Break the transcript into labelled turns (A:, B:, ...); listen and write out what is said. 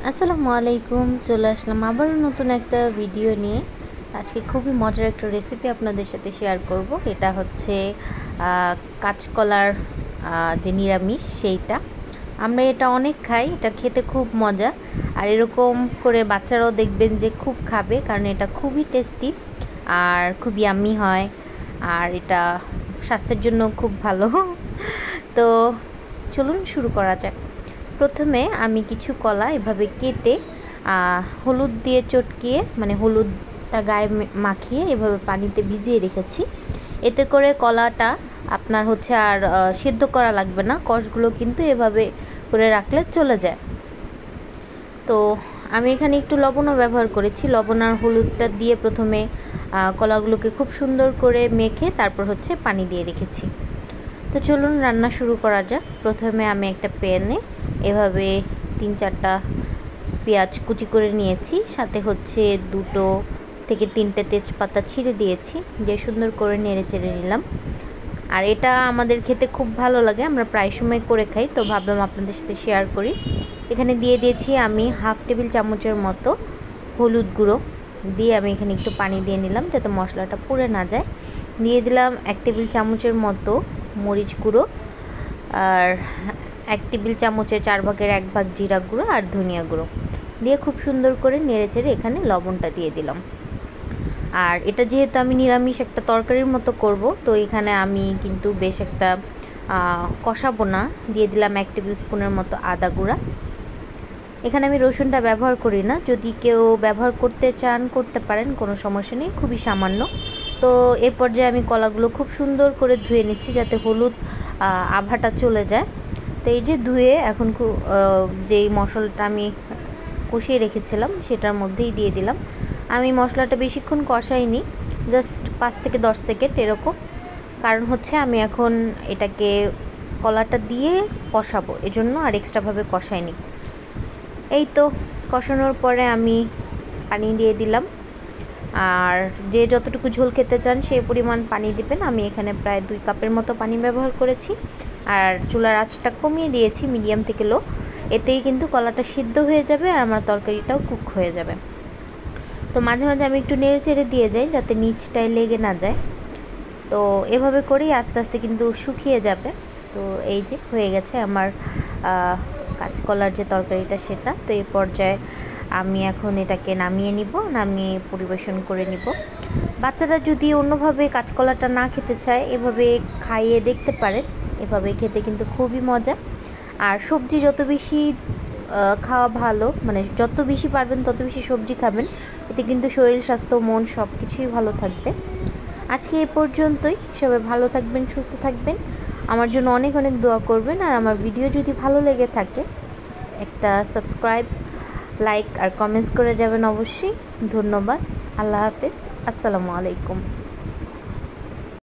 A: আসসালামু আলাইকুম। চলে আসলাম আবারও নতুন একটা ভিডিও নিয়ে। আজকে খুবই মজার একটা রেসিপি আপনাদের সাথে শেয়ার করব। এটা হচ্ছে কাঁচকলার যে নিরামিষ সেইটা। আমরা এটা অনেক খাই, এটা খেতে খুব মজা। আর এরকম করে বাচ্চারাও দেখবেন যে খুব খাবে, কারণ এটা খুবই টেস্টি আর খুব ইয়াম্মি হয়। আর এটা স্বাস্থ্যের জন্য খুব ভালো। তো চলুন শুরু করা যাক। প্রথমে আমি কিছু কলা এভাবে কেটে হলুদ দিয়ে চটকিয়ে, মানে হলুদটা গায়ে মাখিয়ে এভাবে পানিতে ভিজিয়ে রেখেছি। এতে করে কলাটা আপনার হচ্ছে আর সিদ্ধ করা লাগবে না, কষগুলো কিন্তু এভাবে করে রাখলে চলে যায়। তো আমি এখানে একটু লবণও ব্যবহার করেছি। লবণ আর হলুদটা দিয়ে প্রথমে কলাগুলোকে খুব সুন্দর করে মেখে তারপর হচ্ছে পানি দিয়ে রেখেছি। তো চলুন রান্না শুরু করা যাক। প্রথমে আমি একটা প্যানে এভাবে 3-4টা পেঁয়াজ কুচি করে নিয়েছি, সাথে হচ্ছে 2 থেকে 3টে তেজপাতা ছিঁড়ে দিয়েছি, দিয়ে সুন্দর করে নেড়ে চেড়ে নিলাম। আর এটা আমাদের খেতে খুব ভালো লাগে, আমরা প্রায় সময় করে খাই, তো ভাবলাম আপনাদের সাথে শেয়ার করি। এখানে দিয়ে দিয়েছি আমি 1/2 টেবিল চামচের মতো হলুদ গুঁড়ো, দিয়ে আমি এখানে একটু পানি দিয়ে নিলাম যাতে মশলাটা পুড়ে না যায়। দিয়ে দিলাম 1 টেবিল চামচের মতো মরিচ গুঁড়ো, আর 1 টেবিল চামচের 4 ভাগের 1 ভাগ জিরা গুঁড়ো আর ধনিয়া গুঁড়ো দিয়ে খুব সুন্দর করে নেড়েচেড়ে এখানে লবণটা দিয়ে দিলাম। আর এটা যেহেতু আমি নিরামিষ একটা তরকারির মতো করব, তো এখানে আমি কিন্তু বেশ একটা কষাবো না। দিয়ে দিলাম 1 টেবিল স্পুনের মতো আদা গুঁড়া। এখানে আমি রসুনটা ব্যবহার করি না, যদি কেউ ব্যবহার করতে চান করতে পারেন, কোনো সমস্যা নেই, খুবই সামান্য। তো এ পর্যায়ে আমি কলাগুলো খুব সুন্দর করে ধুয়ে নিচ্ছি যাতে হলুদ আভাটা চলে যায়। তো এই যে ধুয়ে এখন যেই মশলাটা আমি কষিয়ে রেখেছিলাম সেটার মধ্যেই দিয়ে দিলাম। আমি মশলাটা বেশিক্ষণ কষাইনি, জাস্ট 5 থেকে 10 সেকেন্ড এরকম, কারণ হচ্ছে আমি এখন এটাকে কলাটা দিয়ে কষাবো, এজন্য আর এক্সট্রাভাবে কষাইনি। এই তো কষানোর পরে আমি পানি দিয়ে দিলাম, আর যে যতটুকু ঝোল খেতে চান সেই পরিমাণ পানি দিবেন। আমি এখানে প্রায় 2 কাপের মতো পানি ব্যবহার করেছি, আর চুলার আঁচটা কমিয়ে দিয়েছি মিডিয়াম থেকে লো। এতেই কিন্তু কলাটা সিদ্ধ হয়ে যাবে আর আমার তরকারিটাও কুক হয়ে যাবে। তো মাঝে মাঝে আমি একটু নেড়ে চেড়ে দিয়ে যাই যাতে নিচটায় লেগে না যায়। তো এভাবে করেই আস্তে আস্তে কিন্তু শুকিয়ে যাবে। তো এই যে হয়ে গেছে আমার কাঁচকলার যে তরকারিটা সেটা। তো এই পর্যায়ে আমি এখন এটাকে নামিয়ে নিব, নামিয়ে পরিবেশন করে নিব। বাচ্চারা যদি অন্যভাবে কাঁচকলাটা না খেতে চায়, এভাবে খাইয়ে দেখতে পারেন, এভাবে খেতে কিন্তু খুবই মজা। আর সবজি যত বেশি খাওয়া ভালো, মানে যত বেশি পারবেন তত বেশি সবজি খাবেন, এতে কিন্তু শরীর স্বাস্থ্য মন সব কিছুই ভালো থাকবে। আজকে এ পর্যন্তই, সবাই ভালো থাকবেন, সুস্থ থাকবেন, আমার জন্য অনেক অনেক দোয়া করবেন। আর আমার ভিডিও যদি ভালো লেগে থাকে একটা সাবস্ক্রাইব, লাইক আর কমেন্টস করে যাবেন অবশ্যই। ধন্যবাদ। আল্লাহ হাফেজ। আসসালামু আলাইকুম।